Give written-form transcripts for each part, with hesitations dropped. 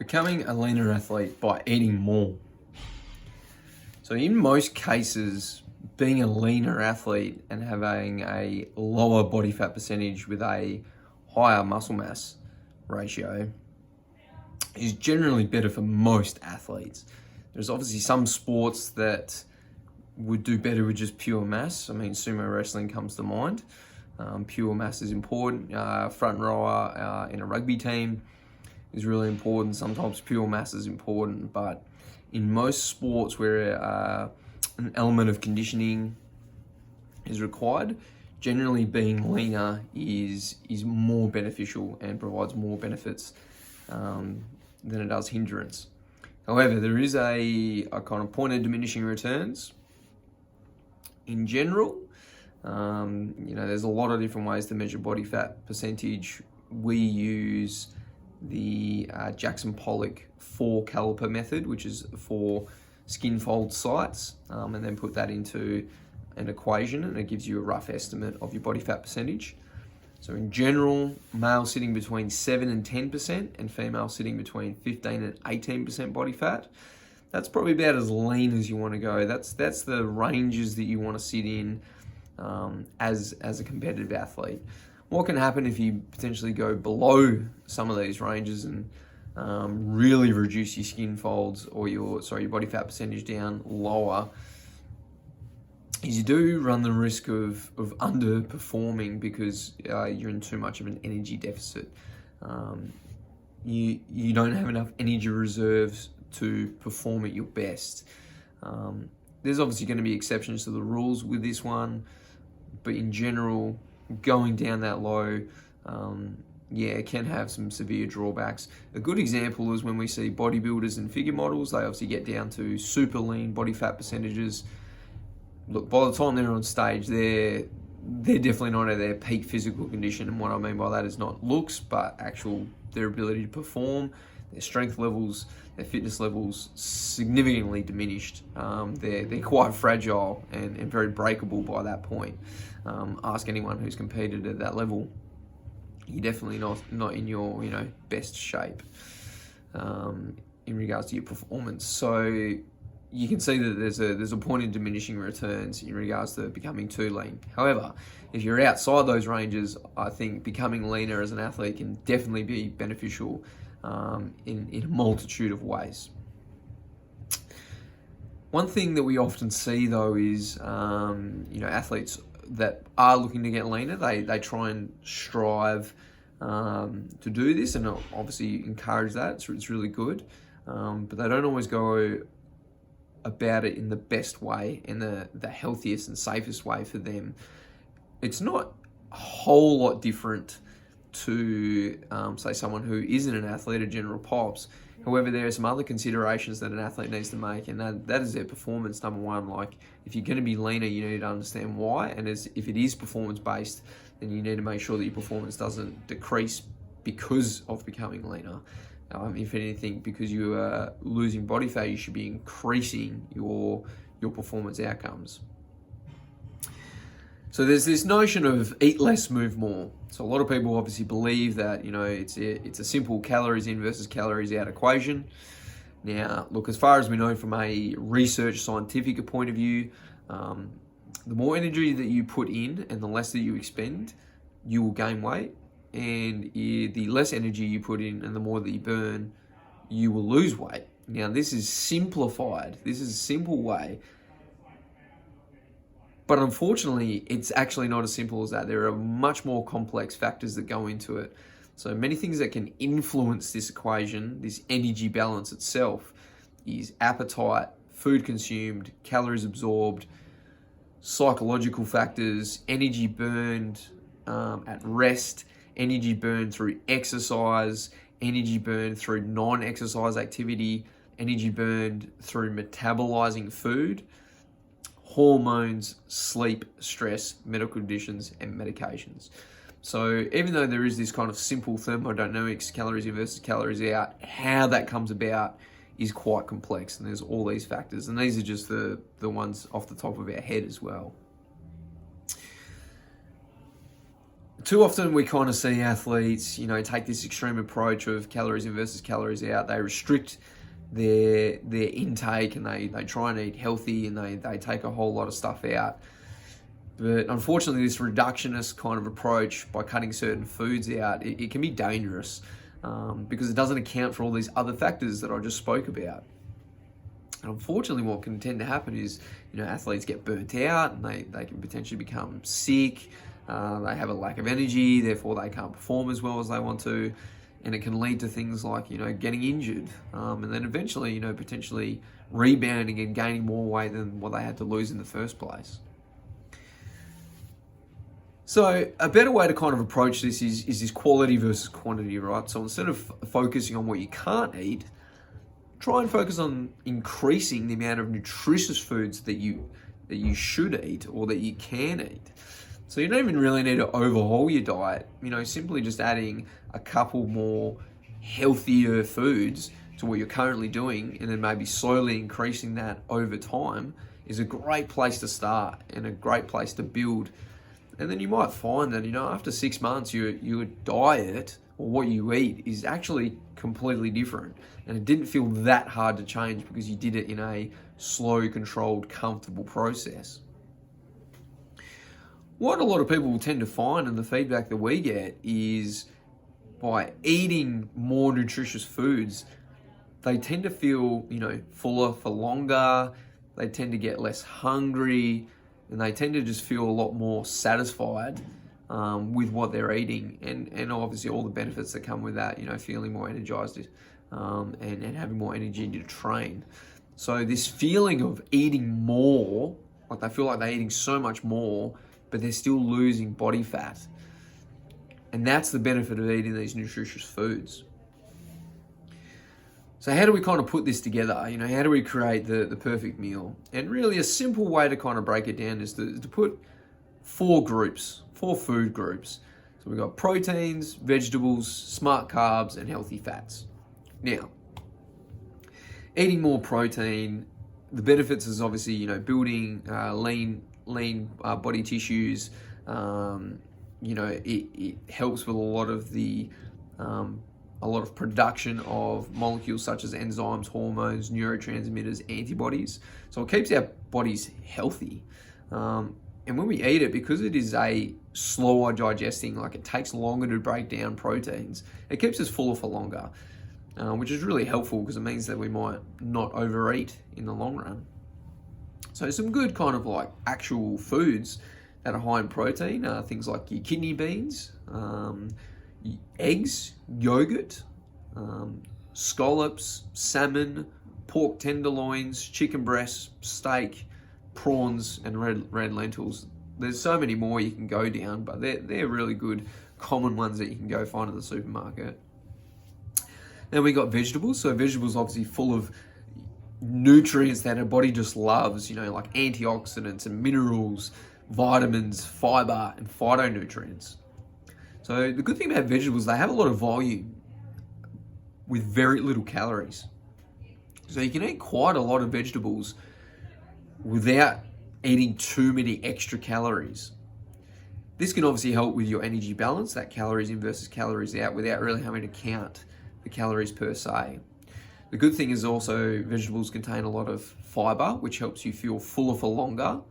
Becoming a leaner athlete by eating more. So in most cases, being a leaner athlete and having a lower body fat percentage with a higher muscle mass ratio is generally better for most athletes. There's obviously some sports that would do better with just pure mass. I mean, sumo wrestling comes to mind. Pure mass is important. Front rower in a rugby team is really important. Sometimes pure mass is important, but in most sports where an element of conditioning is required, generally being leaner is more beneficial and provides more benefits than it does hindrance. However, there is a kind of point of diminishing returns. In general, there's a lot of different ways to measure body fat percentage. We use the Jackson Pollock 4 caliper method, which is 4 skin fold sites, and then put that into an equation, and it gives you a rough estimate of your body fat percentage. So in general, male sitting between 7 and 10%, and female sitting between 15 and 18% body fat. That's probably about as lean as you want to go. That's the ranges that you want to sit in as a competitive athlete. What can happen if you potentially go below some of these ranges and really reduce your skin folds or your body fat percentage down lower, is you do run the risk of underperforming because you're in too much of an energy deficit. You don't have enough energy reserves to perform at your best. There's obviously going to be exceptions to the rules with this one, but in general, going down that low, it can have some severe drawbacks. A good example is when we see bodybuilders and figure models. They obviously get down to super lean body fat percentages. Look, by the time they're on stage, they're definitely not at their peak physical condition. And what I mean by that is not looks, but their ability to perform. Their strength levels, their fitness levels significantly diminished. They're quite fragile and very breakable by that point. Ask anyone who's competed at that level. You're definitely not in your best shape in regards to your performance. So you can see that there's a point in diminishing returns in regards to becoming too lean. However, if you're outside those ranges, I think becoming leaner as an athlete can definitely be beneficial in a multitude of ways. One thing that we often see though is athletes that are looking to get leaner, they try and strive to do this, and obviously encourage that. So it's really good, but they don't always go about it in the best way and the healthiest and safest way for them. It's not a whole lot different to say someone who isn't an athlete, a general pops. However, there are some other considerations that an athlete needs to make, and that is their performance, number one. Like, if you're going to be leaner, you need to understand why, and if it is performance-based, then you need to make sure that your performance doesn't decrease because of becoming leaner. If anything, because you are losing body fat, you should be increasing your performance outcomes. So there's this notion of eat less, move more. So a lot of people obviously believe that it's a simple calories in versus calories out equation. Now, look, as far as we know from a research scientific point of view, the more energy that you put in and the less that you expend, you will gain weight. And the less energy you put in and the more that you burn, you will lose weight. Now, this is simplified. This is a simple way. But unfortunately, it's actually not as simple as that. There are much more complex factors that go into it. So many things that can influence this equation, this energy balance itself, is appetite, food consumed, calories absorbed, psychological factors, energy burned at rest, energy burned through exercise, energy burned through non-exercise activity, energy burned through metabolizing food, hormones, sleep, stress, medical conditions, and medications. So even though there is this kind of simple thermodynamics, calories in versus calories out, how that comes about is quite complex, and there's all these factors, and these are just the ones off the top of our head as well. Too often we kind of see athletes, take this extreme approach of calories in versus calories out. They restrict their intake, and they try and eat healthy, and they take a whole lot of stuff out. But unfortunately, this reductionist kind of approach, by cutting certain foods out, it can be dangerous because it doesn't account for all these other factors that I just spoke about. And unfortunately, what can tend to happen is, athletes get burnt out, and they can potentially become sick. They have a lack of energy, therefore they can't perform as well as they want to. And it can lead to things like, getting injured. And then eventually, potentially rebounding and gaining more weight than what they had to lose in the first place. So a better way to kind of approach this is this quality versus quantity, right? So instead of focusing on what you can't eat, try and focus on increasing the amount of nutritious foods that you should eat or that you can eat. So you don't even really need to overhaul your diet. Simply just adding a couple more healthier foods to what you're currently doing, and then maybe slowly increasing that over time, is a great place to start and a great place to build. And then you might find that, after 6 months, your diet or what you eat is actually completely different. And it didn't feel that hard to change because you did it in a slow, controlled, comfortable process. What a lot of people will tend to find, and the feedback that we get, is by eating more nutritious foods, they tend to feel, fuller for longer, they tend to get less hungry, and they tend to just feel a lot more satisfied with what they're eating, and obviously all the benefits that come with that, feeling more energized and having more energy to train. So this feeling of eating more, like they feel like they're eating so much more, but they're still losing body fat. And that's the benefit of eating these nutritious foods. So how do we kind of put this together? How do we create the perfect meal? And really a simple way to kind of break it down is to put four food groups. So we've got proteins, vegetables, smart carbs, and healthy fats. Now, eating more protein, the benefits is obviously, building lean body tissues. It helps with a lot of production of molecules such as enzymes, hormones, neurotransmitters, antibodies. So it keeps our bodies healthy. And when we eat it, because it is a slower digesting, like it takes longer to break down proteins, it keeps us fuller for longer, which is really helpful because it means that we might not overeat in the long run. So some good kind of like actual foods that are high in protein are things like your kidney beans, eggs, yogurt, scallops, salmon, pork tenderloins, chicken breasts, steak, prawns, and red lentils. There's so many more you can go down, but they're really good common ones that you can go find in the supermarket. Then we got vegetables. So vegetables obviously full of nutrients that our body just loves, like antioxidants and minerals, vitamins, fiber, and phytonutrients. So the good thing about vegetables, they have a lot of volume with very little calories. So you can eat quite a lot of vegetables without eating too many extra calories. This can obviously help with your energy balance, that calories in versus calories out, without really having to count the calories per se. The good thing is also vegetables contain a lot of fiber, which helps you feel fuller for longer.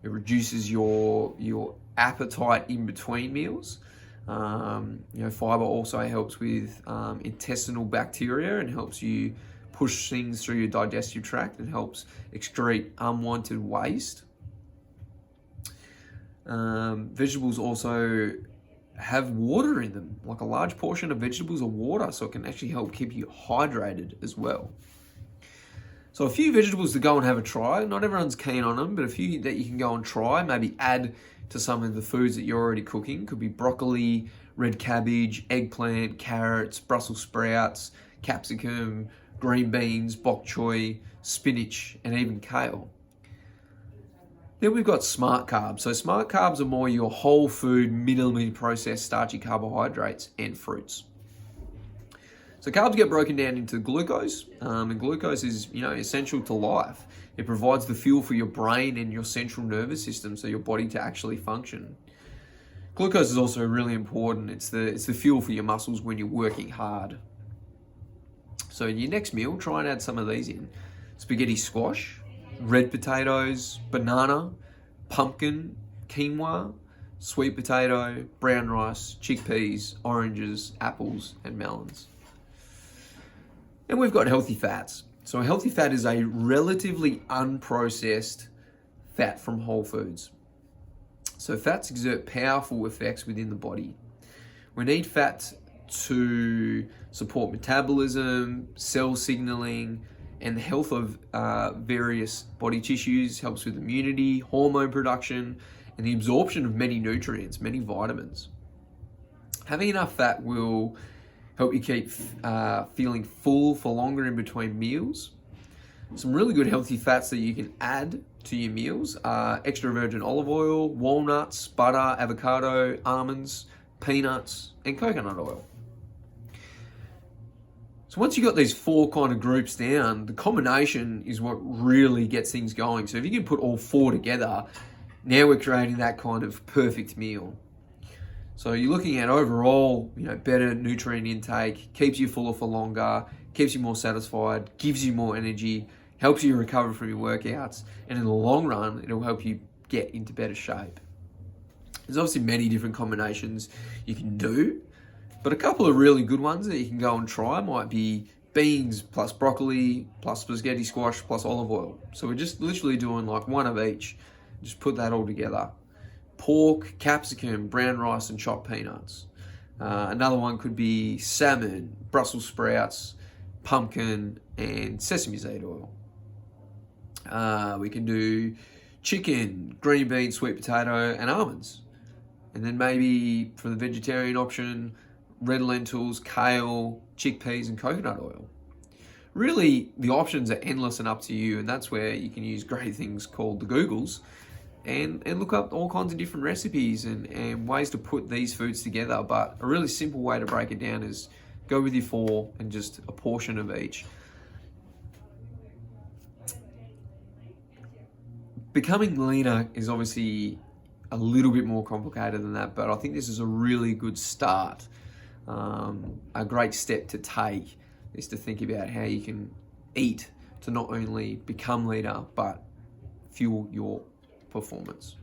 It reduces your appetite in between meals. Fiber also helps with intestinal bacteria and helps you push things through your digestive tract and helps excrete unwanted waste. Vegetables also have water in them. Like a large portion of vegetables are water, so it can actually help keep you hydrated as well. So a few vegetables to go and have a try. Not everyone's keen on them, but a few that you can go and try, maybe add to some of the foods that you're already cooking. Could be broccoli, red cabbage, eggplant, carrots, Brussels sprouts, capsicum, green beans, bok choy, spinach, and even kale. Then we've got smart carbs. So smart carbs are more your whole food, minimally processed starchy carbohydrates and fruits. So carbs get broken down into glucose, and glucose is, essential to life. It provides the fuel for your brain and your central nervous system, so your body to actually function. Glucose is also really important. It's the fuel for your muscles when you're working hard. So in your next meal, try and add some of these in. Spaghetti squash, red potatoes, banana, pumpkin, quinoa, sweet potato, brown rice, chickpeas, oranges, apples, and melons. And we've got healthy fats. So a healthy fat is a relatively unprocessed fat from whole foods. So fats exert powerful effects within the body. We need fat to support metabolism, cell signaling, and the health of various body tissues, helps with immunity, hormone production, and the absorption of many nutrients, many vitamins. Having enough fat will help you keep feeling full for longer in between meals. Some really good healthy fats that you can add to your meals are extra virgin olive oil, walnuts, butter, avocado, almonds, peanuts, and coconut oil. So once you've got these 4 kind of groups down, the combination is what really gets things going. So if you can put all 4 together, now we're creating that kind of perfect meal. So you're looking at overall, better nutrient intake, keeps you fuller for longer, keeps you more satisfied, gives you more energy, helps you recover from your workouts, and in the long run, it'll help you get into better shape. There's obviously many different combinations you can do, but a couple of really good ones that you can go and try might be beans plus broccoli plus spaghetti squash plus olive oil. So we're just literally doing like one of each. Just put that all together. Pork, capsicum, brown rice, and chopped peanuts. Another one could be salmon, Brussels sprouts, pumpkin, and sesame seed oil. We can do chicken, green beans, sweet potato, and almonds. And then maybe for the vegetarian option, red lentils, kale, chickpeas, and coconut oil. Really, the options are endless and up to you, and that's where you can use great things called the Googles and look up all kinds of different recipes and ways to put these foods together. But a really simple way to break it down is go with your 4 and just a portion of each. Becoming leaner is obviously a little bit more complicated than that, but I think this is a really good start. A great step to take is to think about how you can eat to not only become leaner, but fuel your performance.